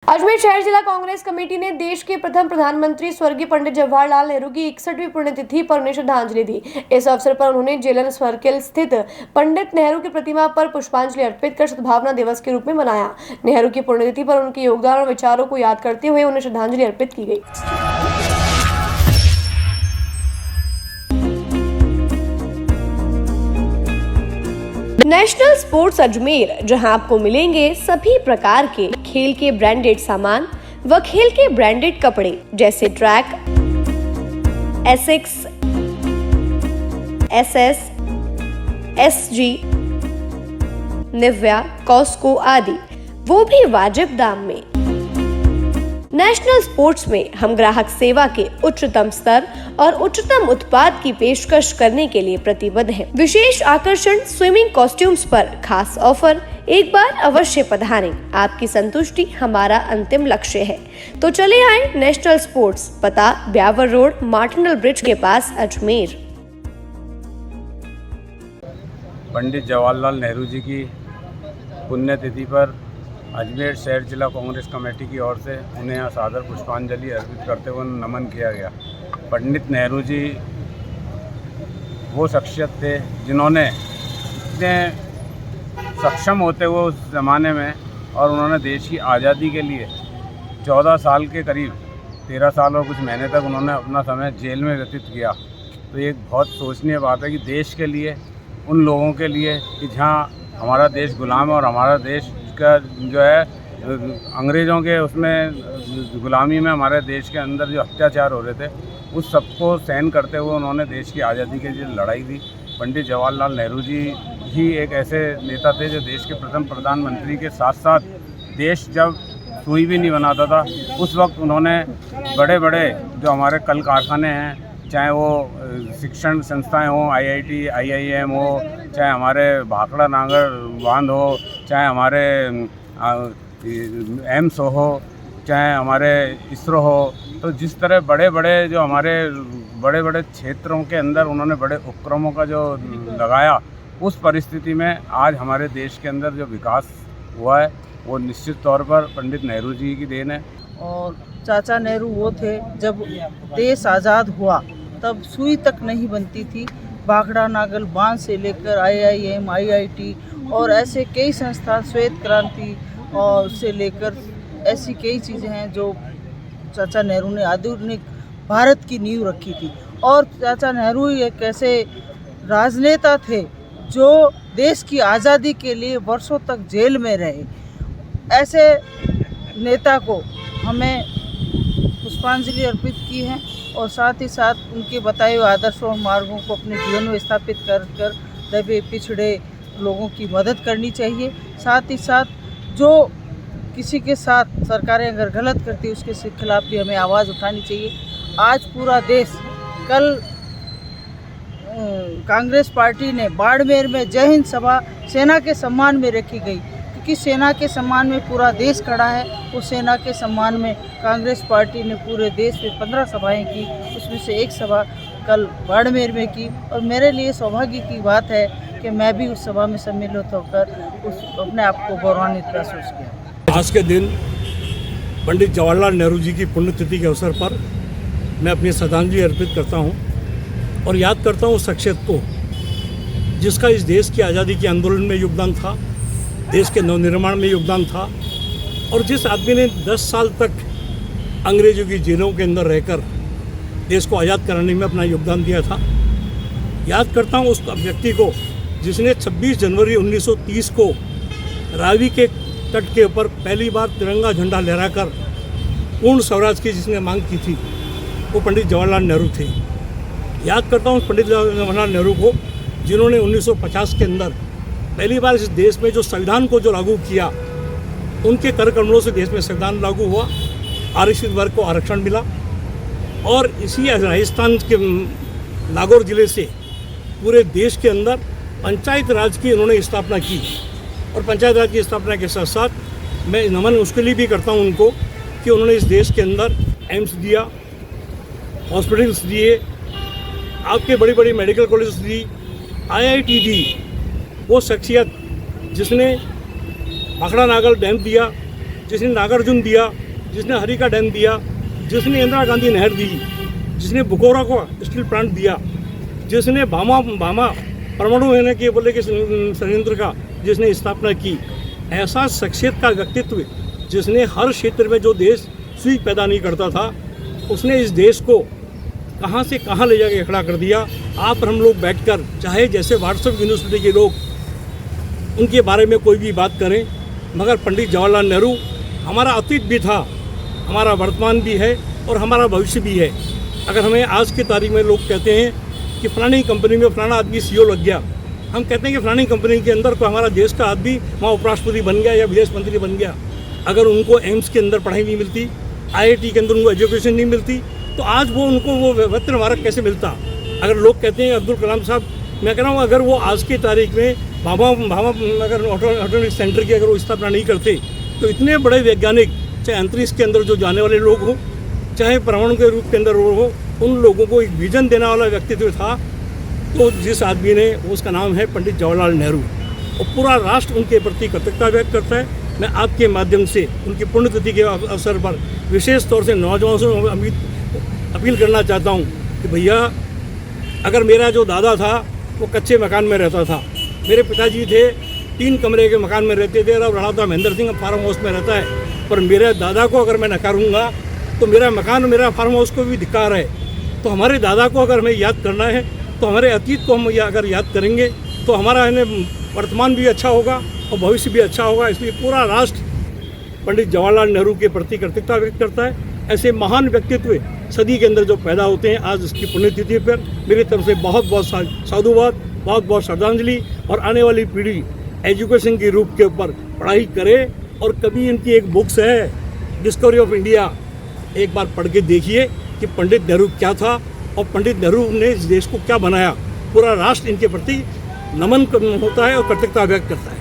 अजमेर शहर जिला कांग्रेस कमेटी ने देश के प्रथम प्रधानमंत्री स्वर्गीय पंडित जवाहरलाल नेहरू की 61वीं पुण्यतिथि पर उन्हें श्रद्धांजलि दी। इस अवसर पर उन्होंने जेलन सर्किल स्थित पंडित नेहरू की प्रतिमा पर पुष्पांजलि अर्पित कर सद्भावना दिवस के रूप में मनाया। नेहरू की पुण्यतिथि पर उनके योगदान और विचारों को याद करते हुए उन्हें श्रद्धांजलि अर्पित की गई। नेशनल स्पोर्ट्स अजमेर, जहां आपको मिलेंगे सभी प्रकार के खेल के ब्रांडेड सामान व खेल के ब्रांडेड कपड़े जैसे ट्रैक, एसिक्स, एसएस, एसजी, निव्या, कॉस्को आदि, वो भी वाजिब दाम में। नेशनल स्पोर्ट्स में हम ग्राहक सेवा के उच्चतम स्तर और उच्चतम उत्पाद की पेशकश करने के लिए प्रतिबद्ध हैं। विशेष आकर्षण स्विमिंग कॉस्ट्यूम्स पर खास ऑफर, एक बार अवश्य पधारें। आपकी संतुष्टि हमारा अंतिम लक्ष्य है। तो चले आए नेशनल स्पोर्ट्स, पता ब्यावर रोड, मार्टिनल ब्रिज के पास, अजमेर। पंडित जवाहरलाल नेहरू जी की पुण्यतिथि पर अजमेर शहर जिला कांग्रेस कमेटी की ओर से उन्हें यहाँ सादर पुष्पांजलि अर्पित करते हुए नमन किया गया। पंडित नेहरू जी वो शख्सियत थे जिन्होंने इतने सक्षम होते हुए उस ज़माने में, और उन्होंने देश की आज़ादी के लिए 14 साल के करीब 13 साल और कुछ महीने तक उन्होंने अपना समय जेल में व्यतीत किया। तो ये एक बहुत सोचनीय बात है कि देश के लिए, उन लोगों के लिए कि जहाँ हमारा देश गुलाम है और हमारा देश का जो है अंग्रेज़ों के उसमें गुलामी में हमारे देश के अंदर जो अत्याचार हो रहे थे उस सबको सहन करते हुए उन्होंने देश की आज़ादी के लिए लड़ाई दी। पंडित जवाहरलाल नेहरू जी ही एक ऐसे नेता थे जो देश के प्रथम प्रधानमंत्री के साथ साथ देश जब सुई भी नहीं बनाता था उस वक्त उन्होंने बड़े बड़े जो हमारे कल कारखाने हैं, चाहे वो शिक्षण संस्थाएं हों, IIT, IIM हो, चाहे हमारे भाखड़ा नागर बांध हो, चाहे हमारे एम्स हो, चाहे हमारे इसरो हो, तो जिस तरह बड़े बड़े जो हमारे बड़े बड़े क्षेत्रों के अंदर उन्होंने बड़े उपक्रमों का जो लगाया, उस परिस्थिति में आज हमारे देश के अंदर जो विकास हुआ है वो निश्चित तौर पर पंडित नेहरू जी की देन है। और चाचा नेहरू वो थे जब देश आज़ाद हुआ तब सुई तक नहीं बनती थी। भाखड़ा नागल बांध से लेकर IIM, IIT और ऐसे कई संस्थान, श्वेत क्रांति और से लेकर ऐसी कई चीज़ें हैं जो चाचा नेहरू ने आधुनिक भारत की नींव रखी थी। और चाचा नेहरू एक ऐसे राजनेता थे जो देश की आज़ादी के लिए वर्षों तक जेल में रहे। ऐसे नेता को हमें पुष्पांजलि अर्पित की है और साथ ही साथ उनके बताए हुए आदर्शों और मार्गों को अपने जीवन में स्थापित कर दबे पिछड़े लोगों की मदद करनी चाहिए। साथ ही साथ जो किसी के साथ सरकारें अगर गलत करती है उसके खिलाफ भी हमें आवाज़ उठानी चाहिए। आज पूरा देश, कल कांग्रेस पार्टी ने बाड़मेर में जय हिंद सभा सेना के सम्मान में रखी गई, क्योंकि सेना के सम्मान में पूरा देश खड़ा है। उस सेना के सम्मान में कांग्रेस पार्टी ने पूरे देश में 15 सभाएं की, उसमें से एक सभा कल बाड़मेर में की। और मेरे लिए सौभाग्य की बात है कि मैं भी उस सभा में सम्मिलित होकर अपने आप को गौरवान्वित महसूस किया। आज के दिन पंडित जवाहरलाल नेहरू जी की पुण्यतिथि के अवसर पर मैं अपनी श्रद्धांजलि अर्पित करता हूँ और याद करता हूँ उस शख्सियत को जिसका इस देश की आज़ादी के आंदोलन में योगदान था, देश के नवनिर्माण में योगदान था, और जिस आदमी ने 10 साल तक अंग्रेजों की जेलों के अंदर रहकर देश को आज़ाद कराने में अपना योगदान दिया था। याद करता हूँ उस व्यक्ति को जिसने 26 जनवरी 1930 को रावी के तट के ऊपर पहली बार तिरंगा झंडा लहराकर पूर्ण स्वराज की जिसने मांग की थी, वो पंडित जवाहरलाल नेहरू थे। याद करता हूँ पंडित जवाहरलाल नेहरू को जिन्होंने 1950 के अंदर पहली बार इस देश में जो संविधान को जो लागू किया, उनके कर कमलों से देश में संविधान लागू हुआ, आरक्षित वर्ग को आरक्षण मिला। और इसी राजस्थान के नागौर जिले से पूरे देश के अंदर पंचायत राज की उन्होंने स्थापना की। और पंचायत राज की स्थापना के साथ साथ मैं नमन उसके लिए भी करता हूँ उनको कि उन्होंने इस देश के अंदर एम्स दिया, हॉस्पिटल्स दिए, आपके बड़ी बड़ी मेडिकल कॉलेज दी, IIT दी। वो शख्सियत जिसने भाखड़ा नागल डैम दिया, जिसने नागार्जुन दिया, जिसने हरिका डैम दिया, जिसने इंदिरा गांधी नहर दी, जिसने बुकोरा को स्टील प्लांट दिया, जिसने भामा परमाणु है कि बोले कि संयंत्र का जिसने स्थापना की, ऐसा शख्सियत का व्यक्तित्व जिसने हर क्षेत्र में जो देश सुई पैदा नहीं करता था, उसने इस देश को कहाँ से कहाँ ले जाके खड़ा कर दिया। आप और हम लोग बैठकर चाहे जैसे व्हाट्सएप यूनिवर्सिटी के लोग उनके बारे में कोई भी बात करें, मगर पंडित जवाहरलाल नेहरू हमारा अतीत भी था, हमारा वर्तमान भी है और हमारा भविष्य भी है। अगर हमें आज की तारीख में लोग कहते हैं कि फलानी कंपनी में फलाना आदमी CEO लग गया, हम कहते हैं कि फलानी कंपनी के अंदर कोई हमारा देश का आदमी वहाँ उपराष्ट्रपति बन गया या विदेश मंत्री बन गया। अगर उनको एम्स के अंदर पढ़ाई नहीं मिलती, IIT के अंदर उनको एजुकेशन नहीं मिलती, तो आज वो उनको वो वेतन मार्ग कैसे मिलता। अगर लोग कहते हैं अब्दुल कलाम साहब, मैं कह रहा हूँ अगर वो आज की तारीख में भाभा अगर ऑटोनॉमिक सेंटर की अगर वो स्थापना नहीं करते, तो इतने बड़े वैज्ञानिक, चाहे अंतरिक्ष के अंदर जो जाने वाले लोग हों, चाहे परमाणु के रूप के अंदर हो, उन लोगों को एक विजन देने वाला व्यक्तित्व था। तो जिस आदमी ने, उसका नाम है पंडित जवाहरलाल नेहरू, और पूरा राष्ट्र उनके प्रति कृतज्ञता व्यक्त करता है। मैं आपके माध्यम से उनकी पुण्यतिथि के अवसर पर विशेष तौर से नौजवानों से अपील करना चाहता हूँ कि भैया, अगर मेरा जो दादा था वो कच्चे मकान में रहता था, मेरे पिताजी थे 3 कमरे के मकान में रहते थे, अब राणा महेंद्र सिंह फार्म हाउस में रहता है, पर मेरे दादा को अगर मैं नकारूंगा तो मेरा मकान, मेरा फार्म हाउस को भी धिक्कार है। तो हमारे दादा को अगर हमें याद करना है तो हमारे अतीत को हम अगर याद करेंगे तो हमारा वर्तमान भी अच्छा होगा और भविष्य भी अच्छा होगा। इसलिए पूरा राष्ट्र पंडित जवाहरलाल नेहरू के प्रति कृतज्ञता व्यक्त करता है। ऐसे महान व्यक्तित्व सदी के अंदर जो पैदा होते हैं, आज इसकी पुण्यतिथि पर मेरी तरफ से बहुत बहुत साधुवाद, बहुत बहुत श्रद्धांजलि। और आने वाली पीढ़ी एजुकेशन के रूप के ऊपर पढ़ाई करे, और कभी इनकी एक बुक्स है डिस्कवरी ऑफ इंडिया, एक बार पढ़ के देखिए कि पंडित नेहरू क्या था और पंडित नेहरू ने इस देश को क्या बनाया। पूरा राष्ट्र इनके प्रति नमन होता है और कृतज्ञता व्यक्त करता है।